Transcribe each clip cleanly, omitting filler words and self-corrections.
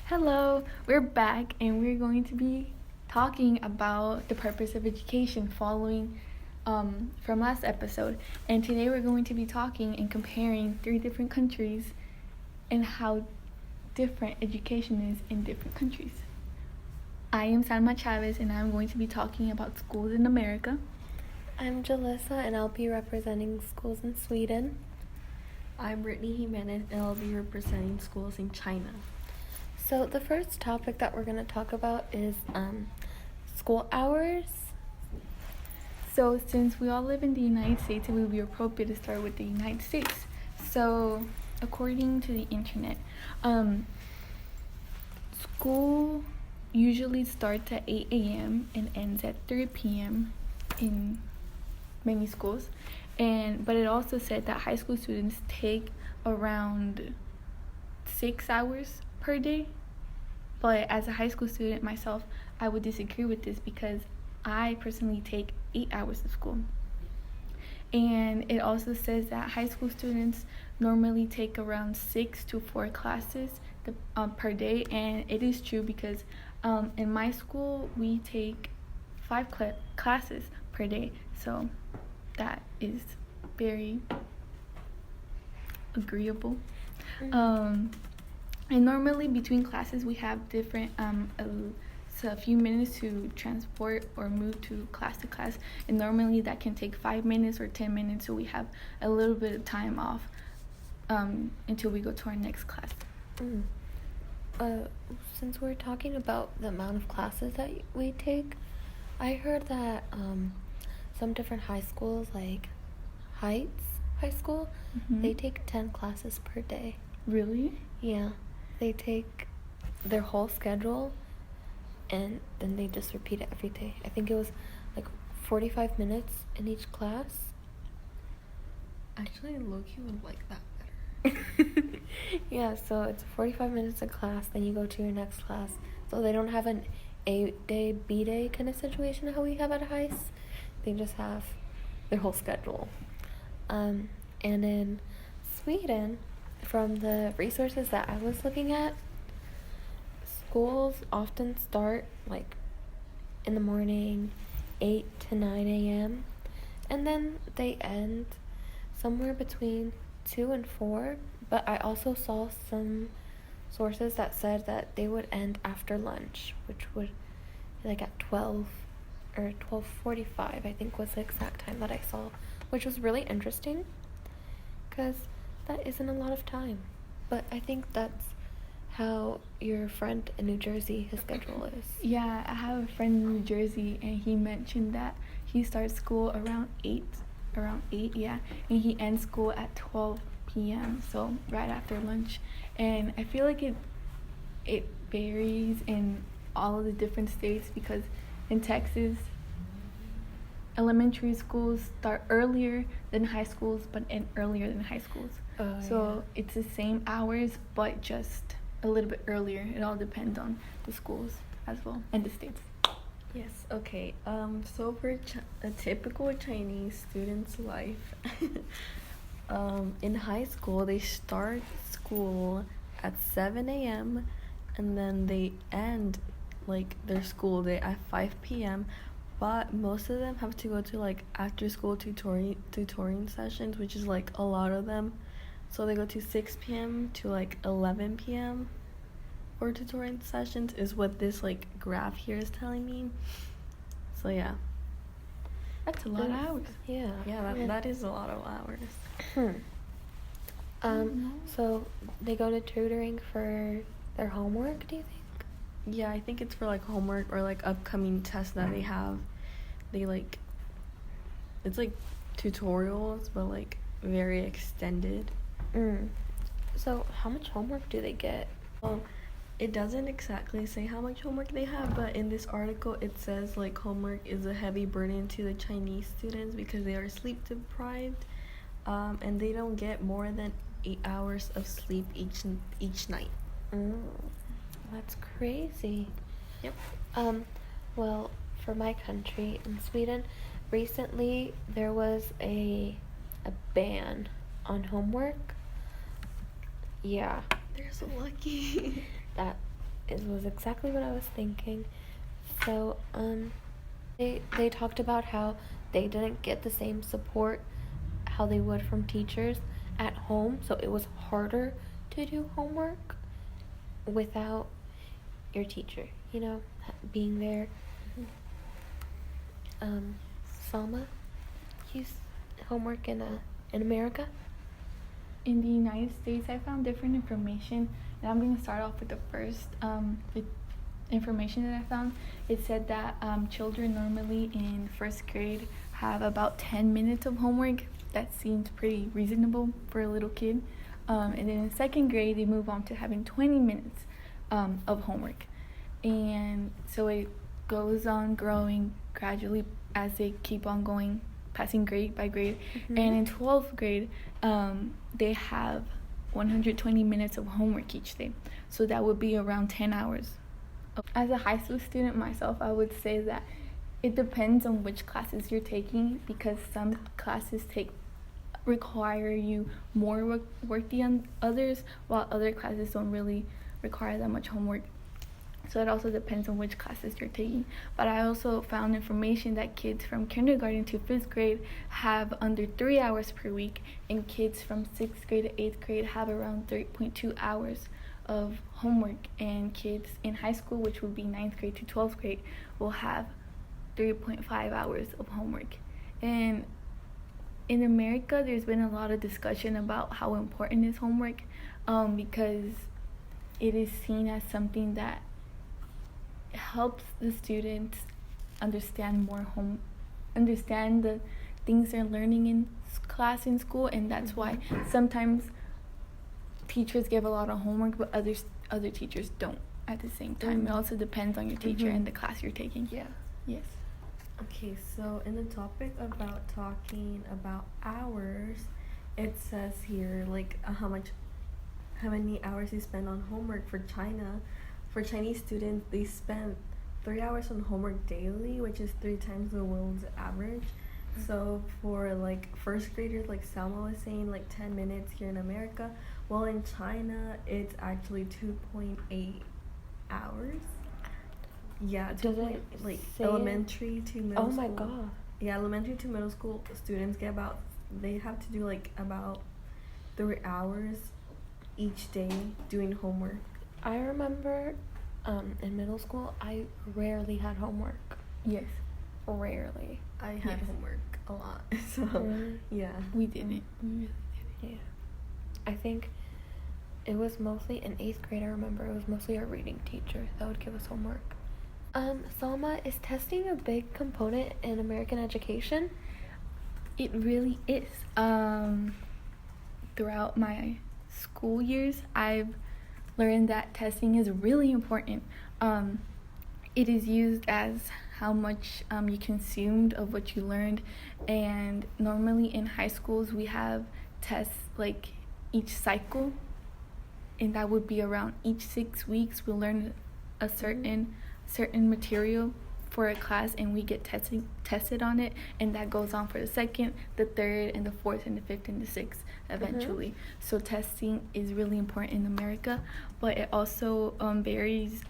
Hello, we're back and we're going to be talking about the purpose of education following from last episode. And today we're going to be talking and comparing three different countries and how different education is in different countries. I am Salma Chavez and I'm going to be talking about schools in America. I'm Jalissa and I'll be representing schools in Sweden. I'm Brittany Jimenez and I'll be representing schools in China. So the first topic that we're going to talk about is school hours. So since we all live in the United States, it would be appropriate to start with the United States. So according to the internet, school usually starts at 8 a.m. and ends at 3 p.m. in many schools. But it also said that high school students take around 6 hours per day. But as a high school student myself, I would disagree with this because I personally take 8 hours of school. And it also says that high school students normally take around 6 to 4 classes per day, and it is true because in my school we take 5 classes per day, so that is very agreeable. And normally between classes we have different so a few minutes to transport or move to class, and normally that can take 5 minutes or 10 minutes, so we have a little bit of time off until we go to our next class. Since we're talking about the amount of classes that we take, I heard that some different high schools, like Heights High School, they take 10 classes per day. Really? Yeah. They take their whole schedule and then they just repeat it every day. I think it was like 45 minutes in each class. Actually, Loki would like that better. Yeah, so it's 45 minutes a class, then you go to your next class. So they don't have an A-day, B-day kind of situation how we have at Heights. They just have their whole schedule. And in Sweden, from the resources that I was looking at, schools often start like in the morning, 8 to 9 a.m. and then they end somewhere between 2 and 4. But I also saw some sources that said that they would end after lunch, which would be like at 12 or 12:45, I think was the exact time that I saw, which was really interesting because that isn't a lot of time. But I think that's how your friend in New Jersey, his schedule is. Yeah, I have a friend in New Jersey and he mentioned that he starts school around 8, yeah, and he ends school at 12 p.m., so right after lunch. And I feel like it varies in all of the different states because in Texas, elementary schools start earlier than high schools but end earlier than high schools. So it's the same hours but just a little bit earlier. It all depends on the schools as well and the states. Yes, okay. So for a typical Chinese student's life, in high school they start school at 7 a.m. and then they end like their school day at 5 p.m. But most of them have to go to like after school tutoring sessions, which is like a lot of them. So they go to 6 p.m. to like 11 p.m. for tutoring sessions is what this like graph here is telling me. So yeah. That's a lot of hours. Yeah. Yeah, that is a lot of hours. So they go to tutoring for their homework, do you think? Yeah, I think it's for like homework or like upcoming tests that they have. They like, it's like tutorials but like very extended. So how much homework do they get? Well, it doesn't exactly say how much homework they have, but in this article it says like homework is a heavy burden to the Chinese students because they are sleep deprived, and they don't get more than 8 hours of sleep each night. That's crazy. Yep. Well, for my country in Sweden, recently there was a ban on homework. Yeah. They're so lucky. That it was exactly what I was thinking. So, they talked about how they didn't get the same support how they would from teachers at home, so it was harder to do homework without your teacher, being there. Salma, use homework in America? In the United States, I found different information, and I'm going to start off with the first the information that I found. It said that children normally in first grade have about 10 minutes of homework. That seems pretty reasonable for a little kid. And then in second grade, they move on to having 20 minutes of homework. And so it goes on growing gradually as they keep on going, passing grade by grade. Mm-hmm. And in 12th grade, they have 120 minutes of homework each day. So that would be around 10 hours. As a high school student myself, I would say that it depends on which classes you're taking, because some classes require you more work than others, while other classes don't really require that much homework. So it also depends on which classes you're taking. But I also found information that kids from kindergarten to 5th grade have under 3 hours per week, and kids from 6th grade to 8th grade have around 3.2 hours of homework, and kids in high school, which would be 9th grade to 12th grade, will have 3.5 hours of homework. And in America, there's been a lot of discussion about how important is homework, because it is seen as something that helps the students understand the things they're learning in class in school, and that's why sometimes teachers give a lot of homework, but other teachers don't at the same time. It also depends on your teacher and the class you're taking. Yeah. Yes. Okay, so in the topic about talking about hours, it says here like how many hours you spend on homework for China. For Chinese students, they spend 3 hours on homework daily, which is 3 times the world's average. So for like first graders, like Salma was saying, like 10 minutes here in America. Well, in China, it's actually 2.8 hours. Yeah, Does it like say elementary to middle school. Oh my god. Yeah, elementary to middle school students they have to do like about 3 hours each day doing homework. I remember in middle school, I rarely had homework. Yes. Rarely. I had homework a lot, so Really? yeah. We didn't. We really didn't. Yeah. I think it was mostly in 8th grade. I remember it was mostly our reading teacher that would give us homework. Salma, is testing a big component in American education? It really is. Throughout my school years, I've learned that testing is really important. It is used as how much you consumed of what you learned, and normally in high schools we have tests like each cycle, and that would be around each 6 weeks we'll learn a certain material for a class, and we get tested on it, and that goes on for the 2nd, the 3rd, and the 4th, and the 5th, and the 6th eventually. So testing is really important in America, but it also varies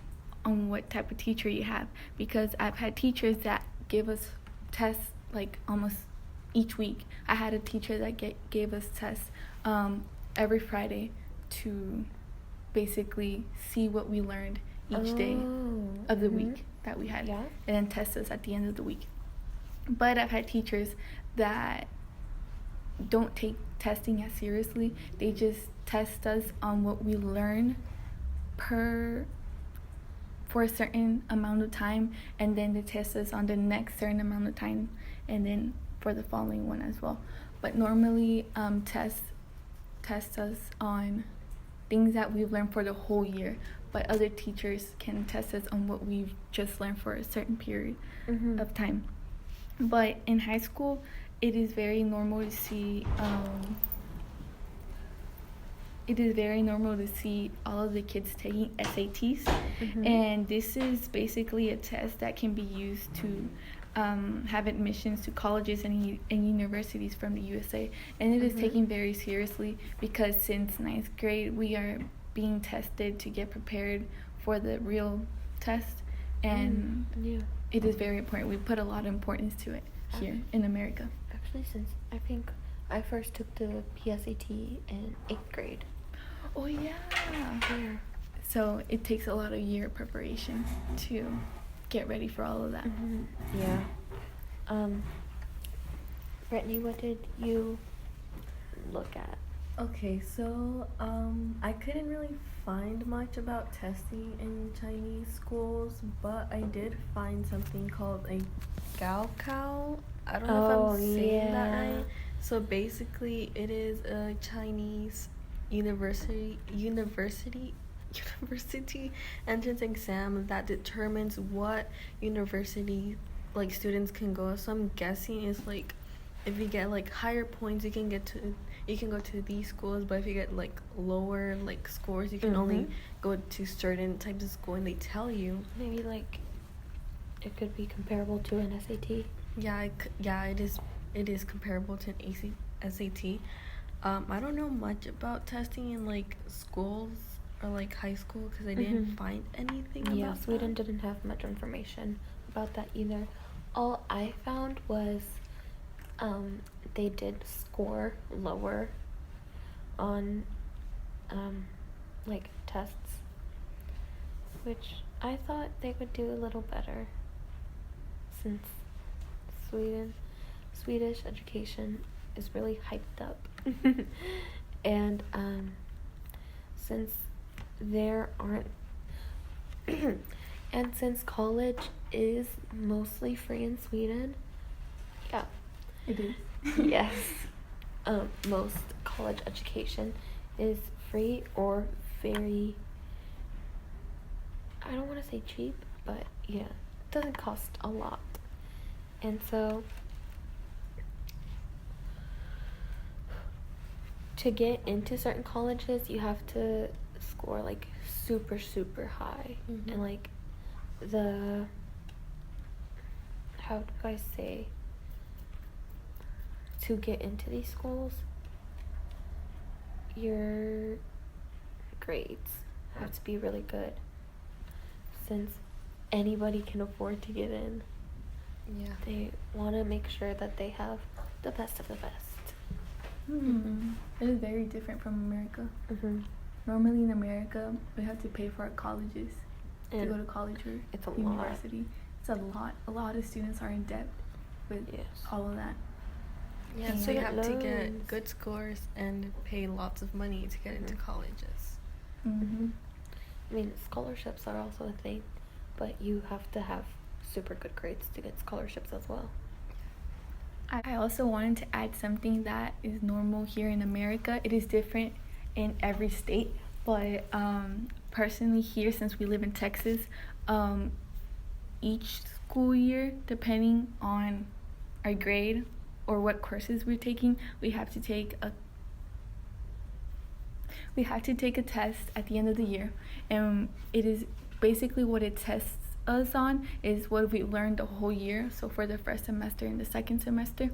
on what type of teacher you have, because I've had teachers that give us tests like almost each week. I had a teacher that gave us tests every Friday to basically see what we learned each day of the week that we had, Yeah. and then test us at the end of the week. But I've had teachers that don't take testing as seriously. They just test us on what we learn for a certain amount of time, and then they test us on the next certain amount of time, and then for the following one as well. But normally test us on things that we've learned for the whole year, but other teachers can test us on what we've just learned for a certain period of time. But in high school, it is very normal to see all of the kids taking SATs, and this is basically a test that can be used to have admissions to colleges and universities from the USA, and it is taken very seriously, because since 9th grade we are being tested to get prepared for the real test, and Yeah. it is very important. We put a lot of importance to it here in America. Actually, since I think I first took the PSAT in 8th grade. Oh yeah. Yeah. So it takes a lot of year preparation to get ready for all of that. Yeah. Brittany, what did you look at? Okay, so I couldn't really find much about testing in Chinese schools, but I did find something called a Gaokao. I don't know if I'm saying that right. So basically, it is a Chinese university entrance exam that determines what university like students can go. So I'm guessing it's like if you get like higher points, you can go to these schools, but if you get like lower like scores, you can only go to certain types of school, and they tell you. Maybe like it could be comparable to an SAT. It is comparable to an SAT. I don't know much about testing in like schools or like high school because I didn't find anything about that. Sweden didn't have much information about that either. All I found was they did score lower on like tests, which I thought they would do a little better since Swedish education is really hyped up. And since there aren't and since college is mostly free in Sweden, yeah, It is. yes, most college education is free or very, I don't want to say cheap, but yeah, it doesn't cost a lot. And so to get into certain colleges, you have to score like super, super high. And like how do I say, to get into these schools, your grades have to be really good since anybody can afford to get in. Yeah. They want to make sure that they have the best of the best. It is very different from America. Normally in America, we have to pay for our colleges to go to college or it's a university. It's a lot. A lot of students are in debt with all of that. Yeah, so you have to get good scores and pay lots of money to get into colleges. I mean, scholarships are also a thing, but you have to have super good grades to get scholarships as well. I also wanted to add something that is normal here in America. It is different in every state, but personally here, since we live in Texas, each school year, depending on our grade or what courses we're taking, we have to take a test at the end of the year, and it is basically what it tests us on is what we learned the whole year. So for the first semester and the second semester,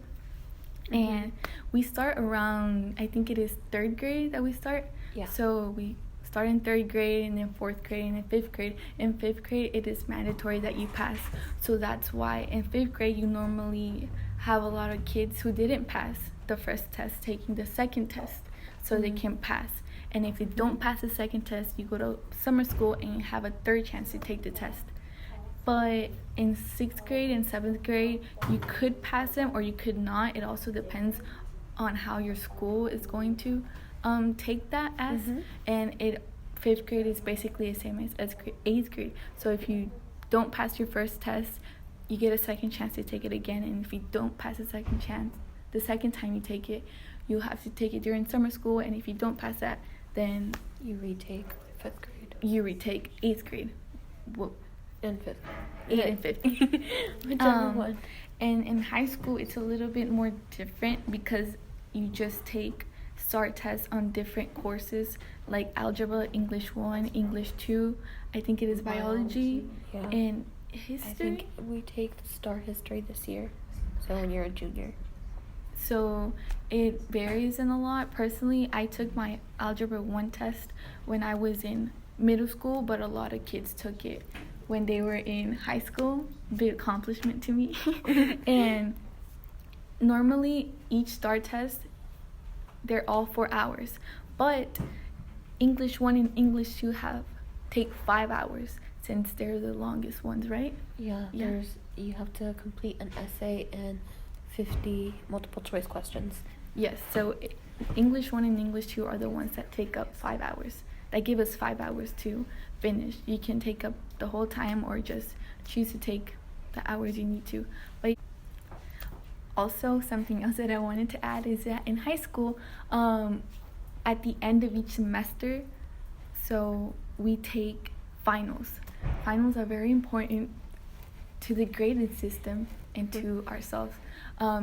and we start around, I think it is 3rd grade that we start. So we start in 3rd grade, and then 4th grade, and then 5th grade. In 5th grade, it is mandatory that you pass. So that's why in 5th grade you normally have a lot of kids who didn't pass the first test taking the second test so they can pass. And if you don't pass the second test, you go to summer school and you have a 3rd chance to take the test. But in 6th grade and 7th grade, you could pass them or you could not. It also depends on how your school is going to take that as. And 5th grade is basically the same as 8th grade. So if you don't pass your first test, you get a second chance to take it again. And if you don't pass the second time you take it, you have to take it during summer school. And if you don't pass that, then you retake 5th grade. You retake 8th grade. And 5th. 8th and 5th. Whichever one. And in high school, it's a little bit more different because you just take STAR tests on different courses like algebra, English 1, English 2. I think it is biology and history. I think we take the STAR history this year. So when you're a junior. So it varies in a lot. Personally, I took my algebra 1 test when I was in middle school, but a lot of kids took it when they were in high school. Big accomplishment to me. And normally each STAR test, they're all 4 hours, but English 1 and English 2 take 5 hours since they're the longest ones, right? Yeah. You have to complete an essay and 50 multiple choice questions. Yes, so English 1 and English 2 are the ones that take up 5 hours. That give us 5 hours to finish. You can take up the whole time or just choose to take the hours you need to. But also, something else that I wanted to add is that in high school, at the end of each semester, so we take finals. Finals are very important to the grading system and to ourselves.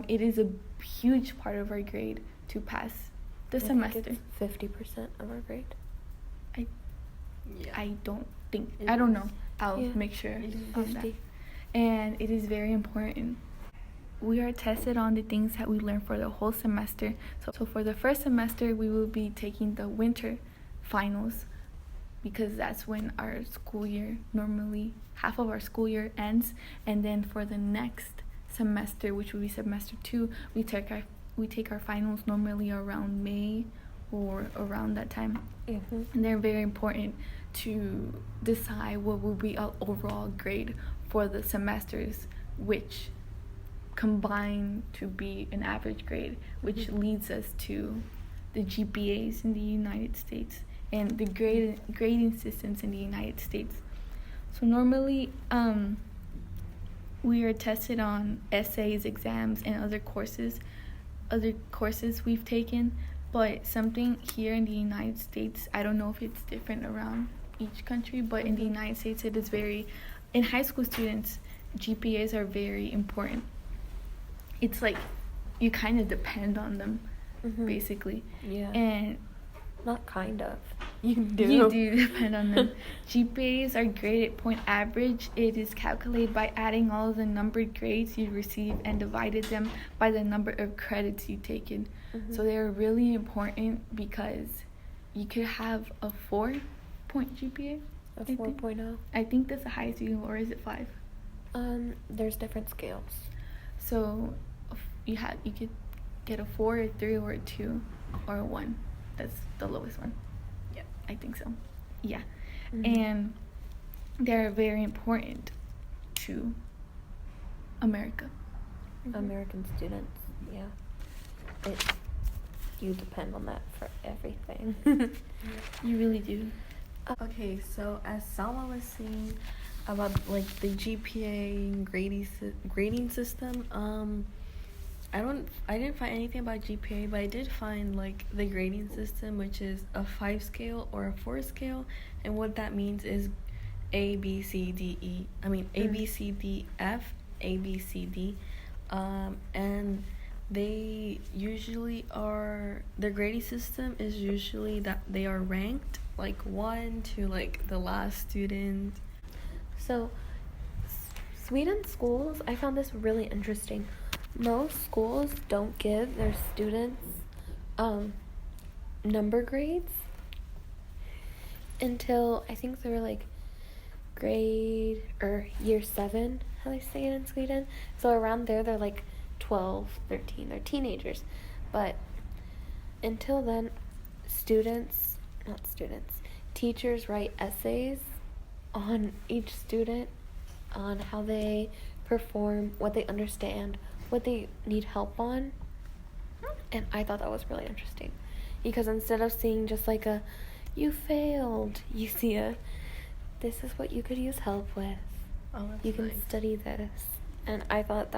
It is a huge part of our grade to pass the semester. Think it's 50% of our grade. I don't think. I don't know. I'll make sure It is on that. 50. And it is very important. We are tested on the things that we learn for the whole semester. So for the first semester, we will be taking the winter finals because that's when our school year, normally half of our school year ends. And then for the next semester, which will be semester 2, we take our finals normally around May or around that time. Mm-hmm. And they're very important to decide what will be our overall grade for the semesters, which combine to be an average grade, which leads us to the GPAs in the United States and the grading systems in the United States. So normally we are tested on essays, exams, and other courses we've taken. But something here in the United States, I don't know if it's different around each country, but in the United States it is in high school students, GPAs are very important. It's like you kind of depend on them, basically. Yeah. And not kind of. You do. You do depend on them. GPAs are graded point average. It is calculated by adding all of the numbered grades you receive and divided them by the number of credits you've taken. So they're really important because you could have a 4-point GPA. A 4.0. I think that's the highest you can, or is it 5? There's different scales. So you could get a 4, a 3, or a 2, or a 1. That's the lowest one. Yeah. I think so. Yeah. And they're very important to America. American students, yeah. You depend on that for everything. You really do. Okay, so as Salma was saying about like the GPA grading system, I didn't find anything about GPA, but I did find like the grading system, which is a 5 scale or a 4 scale, and what that means is A, B, C, D, F, A, B, C, D, and they usually their grading system is usually that they are ranked like 1 to like the last student. So Sweden schools, I found this really interesting. Most schools don't give their students number grades until I think they're like grade or year 7, how they say it in Sweden. So around there they're like 12, 13, they're teenagers. But until then, teachers write essays on each student, on how they perform, what they understand, what they need help on. And I thought that was really interesting because instead of seeing just like a you failed, you see a this is what you could use help with. You can study this. And I thought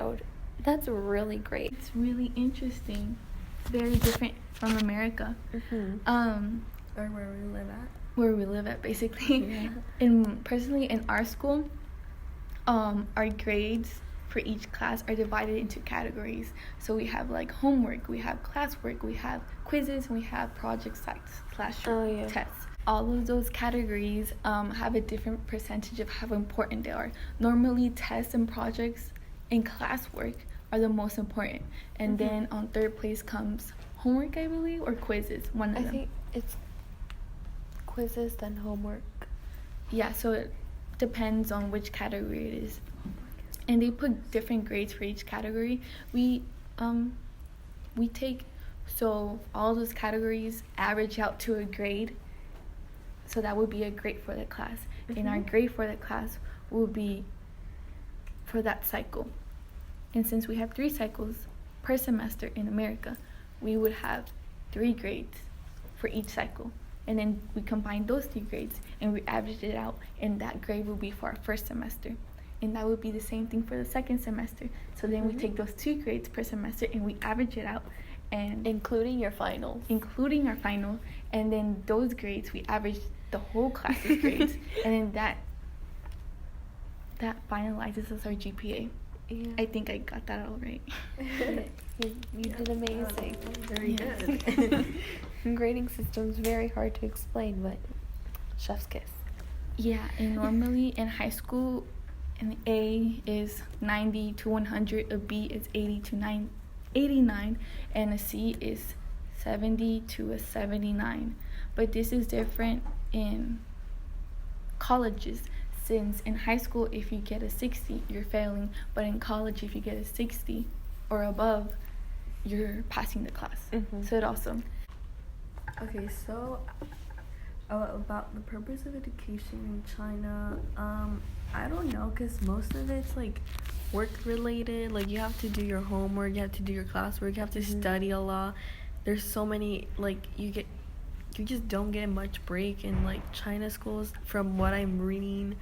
that's really great. It's really interesting. Very different from America. Or where we live at. Where we live at, basically. Yeah. Personally, in our school, our grades for each class are divided into categories. So we have like homework, we have classwork, we have quizzes, and we have project sites / tests. All of those categories have a different percentage of how important they are. Normally, tests and projects and classwork are the most important. And then on third place comes homework, I believe, or quizzes, one of them. I think it's quizzes than homework. Yeah, so it depends on which category it is. And they put different grades for each category. We take, so all those categories average out to a grade. So that would be a grade for the class. And our grade for the class will be for that cycle. And since we have 3 cycles per semester in America, we would have 3 grades for each cycle. And then we combine those 3 grades and we average it out, and that grade will be for our first semester. And that would be the same thing for the second semester. So then we take those 2 grades per semester and we average it out, and Including your finals. including our final, and then those grades we average the whole class's grades, and then that finalizes as our GPA. Yeah. I think I got that all right. You did amazing. Very Yes. good. Grading system's very hard to explain, but chef's kiss. Yeah, and normally in high school, an A is 90 to 100, a B is 80 to 89, and a C is 70 to a 79. But this is different in colleges, since in high school, if you get a 60, you're failing, but in college, if you get a 60 or above, you're passing the class. So it also... Okay, so about the purpose of education in China, I don't know, because most of it's like work related. Like, you have to do your homework, you have to do your classwork, you have to study a lot. There's so many, like, you just don't get much break in like China schools. From what I'm reading,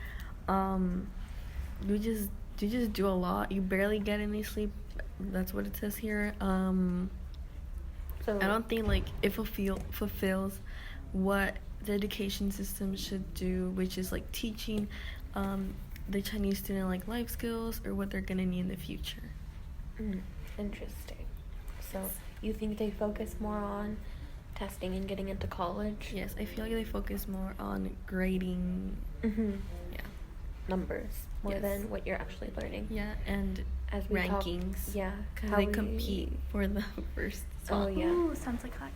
you just do a lot. You barely get any sleep. That's what it says here. So I don't think like it fulfills what the education system should do, which is like teaching the Chinese student like life skills or what they're gonna need in the future. Interesting. So you think they focus more on testing and getting into college? Yes, I feel like they focus more on grading. Yeah. Numbers more Yes. than what you're actually learning. Yeah, and As we talk- rankings. yeah. Because how they we- compete for the first Oh, spot. yeah. Ooh, sounds like class.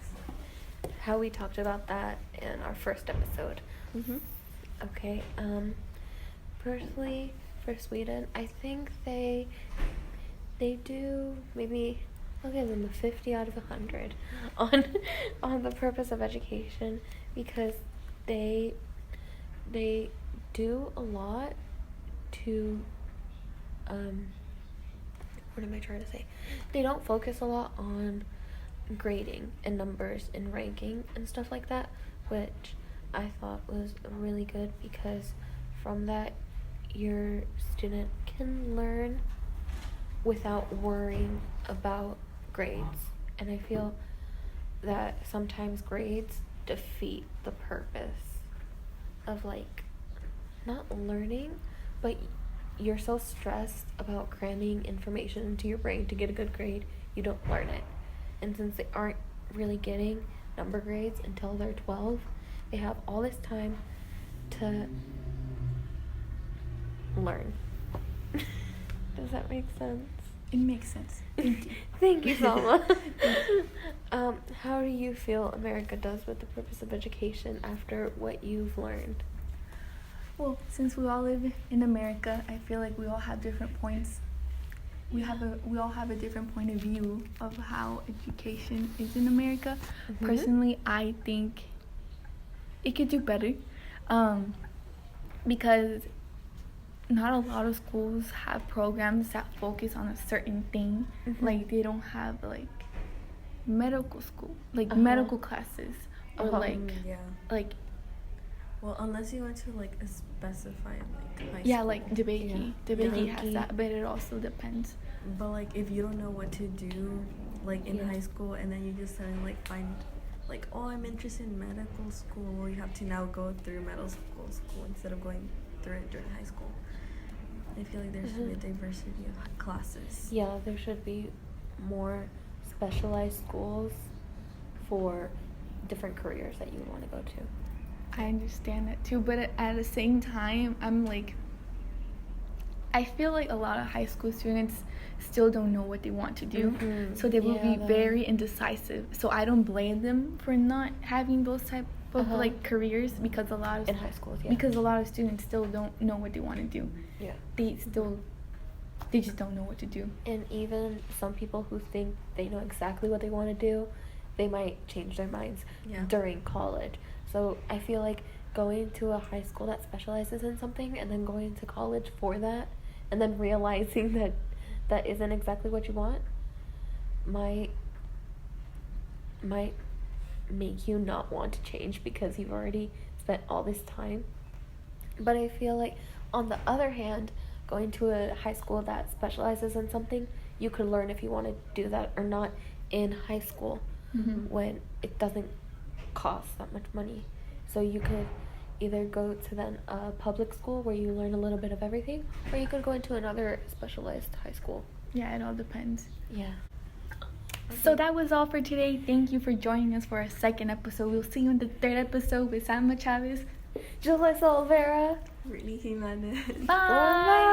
How we talked about that in our first episode. Okay. Personally, for Sweden, I think they do maybe, I'll give them a 50 out of 100 on the purpose of education, because they do a lot to what am I trying to say? They don't focus a lot on grading and numbers and ranking and stuff like that, which I thought was really good, because from that your student can learn without worrying about grades. And I feel that sometimes grades defeat the purpose of like not learning, but you're so stressed about cramming information into your brain to get a good grade, you don't learn it. And since they aren't really getting number grades until they're 12, they have all this time to learn. Does that make sense? It makes sense. Thank you. Thank you, Salma. How do you feel America does with the purpose of education after what you've learned? Well, since we all live in America, I feel like we all have different points. We all have a different point of view of how education is in America. Personally, I think it could do better, because not a lot of schools have programs that focus on a certain thing. Like, they don't have like medical school, like medical classes, or Yeah. like Well, unless you went to like a specified like high yeah, school. like DeBakey. DeBakey has DeBakey. that, but it also depends. But like if you don't know what to do like in Yeah. high school, and then you just suddenly like find like, oh, I'm interested in medical school, you have to now go through medical school instead of going through it during high school. I feel like there should be a diversity of classes. Yeah, there should be more specialized schools for different careers that you would want to go to. I understand that too, but at the same time, I feel like a lot of high school students still don't know what they want to do, so they will be very indecisive. So I don't blame them for not having those type of like careers, because a lot of in high schools, yeah. because a lot of students still don't know what they want to do. Yeah. They just don't know what to do. And even some people who think they know exactly what they want to do, they might change their minds during college. So I feel like going to a high school that specializes in something and then going to college for that and then realizing that that isn't exactly what you want might make you not want to change because you've already spent all this time. But I feel like on the other hand, going to a high school that specializes in something, you could learn if you want to do that or not in high school when it doesn't cost that much money. So you could either go to then a public school where you learn a little bit of everything, or you could go into another specialized high school. Yeah, it all depends. Yeah. So that was all for today. Thank you for joining us for our second episode. We'll see you in the third episode with Salma Chavez. Jalissa Olvera. Brittany Jimenez. Bye.